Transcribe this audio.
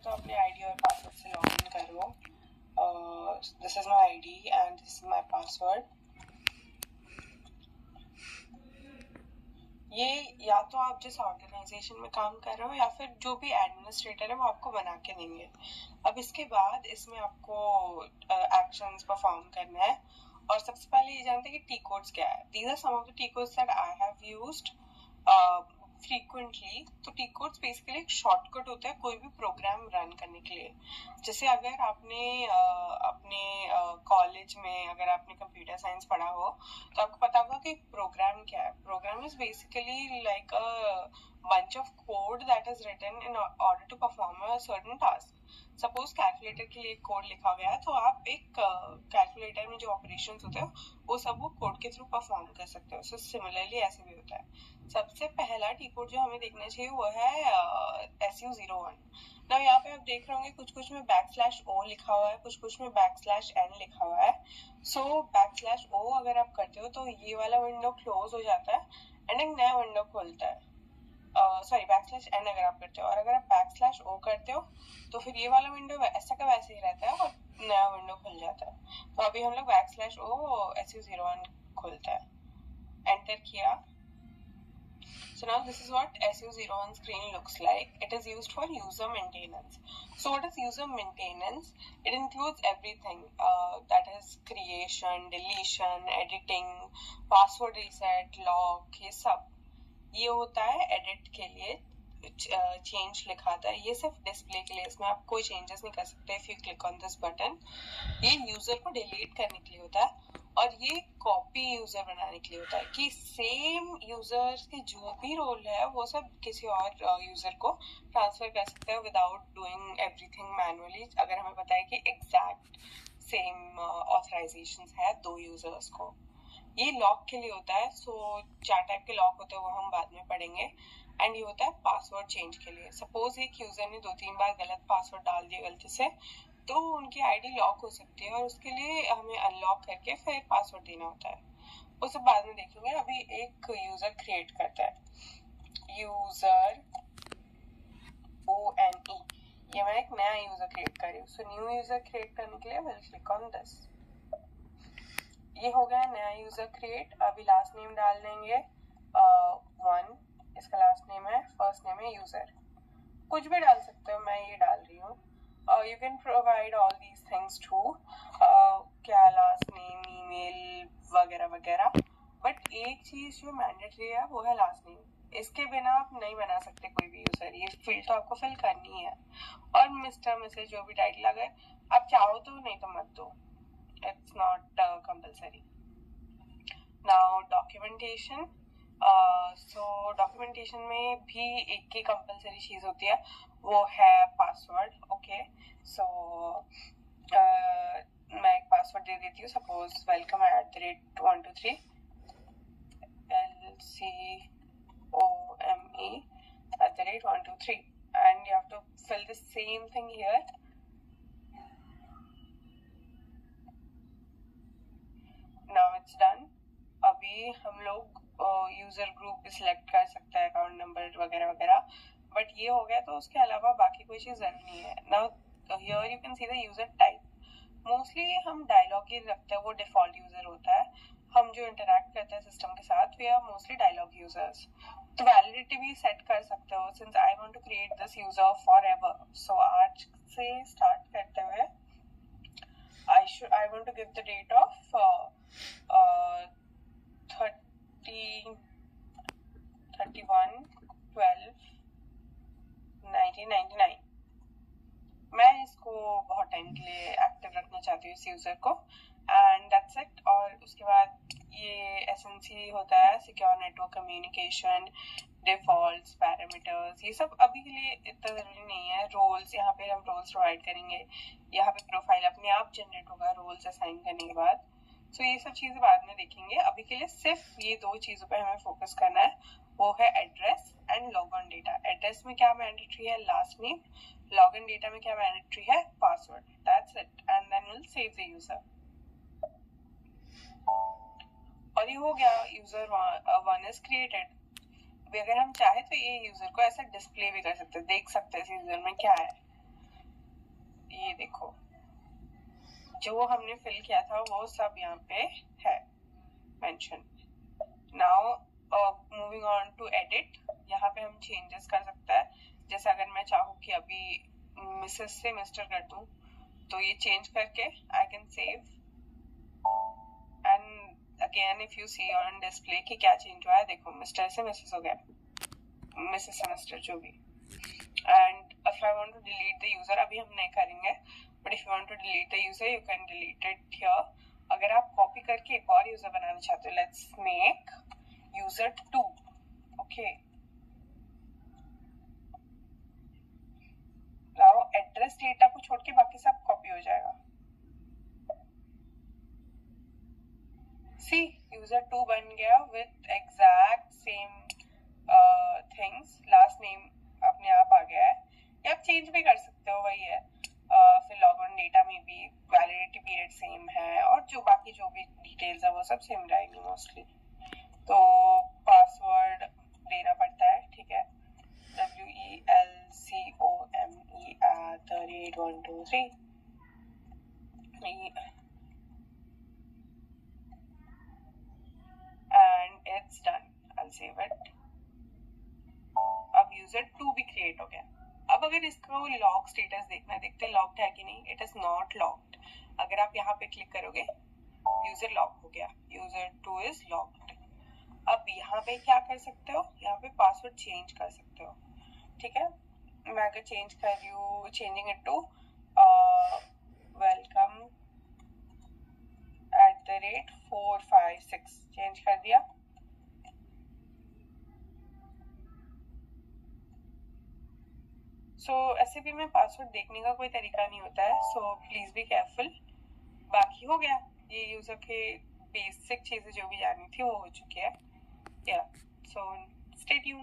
तो अपने आईडी और पासवर्ड से लॉगिन करो. This is my ID and this is my password. ये या तो आप जिस ऑर्गेनाइजेशन में काम कर रहे हो या फिर जो भी एडमिनिस्ट्रेटर है वो आपको बना के देंगे. अब इसके बाद इसमें आपको एक्शंस परफॉर्म करना है और सबसे पहले ये जानते हैं कि टी कोड्स क्या है. These are some of the T codes that I have used frequently. तो टी कोड्स बेसिकली एक शॉर्टकट होता है कोई भी प्रोग्राम रन करने के लिए. जैसे अगर आपने अपने कॉलेज में अगर आपने कंप्यूटर साइंस पढ़ा हो तो आपको पता होगा कि प्रोग्राम क्या है. Program is basically like a bunch of code that is written in order to perform a certain task. Suppose calculator के लिए कोड लिखा गया है तो आप एक कैलकुलेटर में जो ऑपरेशंस होते हैं वो सब वो कोड के थ्रू परफॉर्म कर सकते हो. सो सिमिलरली ऐसे भी होता है. सबसे पहला टी कोड जो हमें देखना चाहिए वो है SU01. ना यहाँ पे आप देख रहे होंगे कुछ में \o लिखा हुआ है, कुछ में \n लिखा हुआ है. सो \o अगर आप करते हो तो ये वाला विंडो क्लोज हो जाता है एंड एक नया विंडो खुलता है. सॉरी \n अगर आप करते हो और अगर आप \o करते हो तो फिर ये वाला विंडो ऐसा का वैसे ही रहता है और नया विंडो खुल जाता है. तो अभी हम लोग \o SU01 खुलता है. एंटर किया. So now this is what SU01 screen looks like. It is used for user maintenance. So what is user maintenance? It includes everything that is creation, deletion, editing, password reset, lock, ये सब. ये होता है edit के लिए. Change लिखा था. ये सिर्फ डिस्प्ले के लिए, इसमें आप कोई चेंजेस नहीं कर सकते. If you click on this button ये यूजर को डिलीट करने के लिए होता है और ये कॉपी यूजर बनाने के लिए होता है कि सेम यूजर के जो भी रोल है वो सब किसी और यूजर को ट्रांसफर कर सकते हैं विदाउट डूइंग एवरीथिंग मैनुअली. अगर हमें पता है कि एग्जैक्ट सेम ऑथराइजेशन है दो यूजर्स को. ये लॉक के लिए होता है. सो 4 टाइप के लॉक होते हैं वो हम बाद में पढ़ेंगे. एंड ये होता है पासवर्ड चेंज के लिए. सपोज एक यूजर ने 2-3 बार गलत पासवर्ड डाल दिया गलती से तो उनकी आईडी लॉक हो सकती है और उसके लिए हमें अनलॉक करके फिर पासवर्ड देना होता है. वो सब बाद में देखेंगे. अभी एक यूजर क्रिएट करता है. User ONE. ये मैं एक नया यूजर क्रिएट कर रही हूँ. सो न्यू यूजर क्रिएट करने के लिए विल क्लिक ऑन दिस. ये हो गया नया यूजर क्रिएट. अभी लास्ट नेम डाल देंगे 1. इसका लास्ट नेम है, फर्स्ट नेम है यूजर. कुछ भी डाल सकते हो, मैं ये डाल रही हूँ. You can provide all these things to क्या लास्ट नेम, ईमेल वगैरह वगैरह. बट एक चीज जो मैंडेटरी है वो है लास्ट नेम. इसके बिना आप नहीं बना सकते कोई भी यूजर. ये फील्ड तो आपको फिल करनी है. और मिस्टर मिसेज जो भी टाइटल अगर आप चाहो तो, नहीं तो मत दो. It's not compulsory. Now documentation. So documentation में भी एक की कंपलसरी चीज होती है वो है पासवर्ड. ओके. सो मैं एक पासवर्ड दे देती हूँ. Suppose welcome@123 LCOME@123 and you have to fill the same thing here. Now it's done. अभी हम लोग यूजर ग्रुप भी सिलेक्ट कर सकते हैं, अकाउंट नंबर वगैरह वगैरह. बट ये हो गया तो उसके अलावा बाकी कोई चीज जरूरी नहीं है. Now here you can see the user type. Mostly हम डायलॉग ही रखते हैं, वो डिफॉल्ट यूजर होता है. हम जो इंटरैक्ट करते हैं सिस्टम के साथ we are mostly dialogue users. तो वैलिडिटी भी सेट कर सकते हो. Since I want to create this user forever, so आज से स्टार्ट करते हुए I want to give the date of 31/12/1999. मैं इसको बहुत टाइम के लिए एक्टिव रखना चाहती हूँ इस यूजर को. And that's it. और उसके बाद ये SNC होता है, secure network communication, defaults, parameters. ये सब अभी के लिए इतना जरूरी नहीं है. रोल्स, यहाँ पे हम रोल्स प्रोवाइड करेंगे. यहाँ पे प्रोफाइल अपने आप जनरेट होगा रोल्स असाइन करने के बाद. सो ये सब चीजें बाद में देखेंगे. अभी के लिए सिर्फ ये 2 चीजों पे हमें फोकस करना है. वो है address and login data. Address में क्या मैंडेटरी है, लास्ट नेम. लॉगिन डेटा में क्या मैंडेटरी है, password. That's it. And then will save the user. और ये हो गया. User 1 is created. अगर हम चाहे तो ये यूजर को ऐसा डिस्प्ले भी कर सकते हैं, देख सकते हैं इस यूजर में क्या है. ये देखो जो हमने फिल किया था वो सब यहाँ पे है mention. Now moving on to edit, यहाँ पे हम चेंजेस कर सकते हैं। जैसे अगर मैं चाहूँ कि अभी मिसेस से मिस्टर कर दूँ तो ये चेंज करके I can save and again if you see on display कि क्या चेंज हुआ है, देखो मिस्टर से मिसेस हो गया, मिसेस से मिस्टर जो भी। And if I want to delete the user, अभी हम नहीं करेंगे, but if you want to delete the user you can delete it here. अगर आप कॉपी करके एक और यूजर बनाना चाहते हो, let's make user 2, okay. Now address data को छोड़ के बाकी सब कॉपी हो जाएगा। सी यूजर 2 बन गया with exact same things, last name अपने आप आ गया है। या आप चेंज भी कर सकते हो, वही है। फिर लॉगऑन डेटा में भी वैलिडिटी पीरियड सेम है और जो बाकी जो भी डिटेल्स है वो सब सेम रहेंगी मोस्टली। तो पासवर्ड देना पड़ता है, ठीक है, WELCOME@123 and it's done. I'll save it. अब यूजर 2 भी क्रिएट हो गया। अब अगर इसको लॉग स्टेटस देखना है, देखते हैं लॉग्ड है कि नहीं। It is not logged. अगर आप यहाँ पे क्लिक करोगे यूजर लॉग हो गया, यूजर 2 इज लॉग्ड। अब यहाँ पे क्या कर सकते हो, यहाँ पे पासवर्ड चेंज कर सकते हो, ठीक है। मैं अगर चेंज कर रही हूँ, changing it to welcome@456 change कर दिया। ऐसे भी में पासवर्ड देखने का कोई तरीका नहीं होता है, सो प्लीज बी केयरफुल। बाकी हो गया, ये यूजर के बेसिक चीजें जो भी जाननी थी वो हो चुकी है। या सो स्टे ट्यून्ड।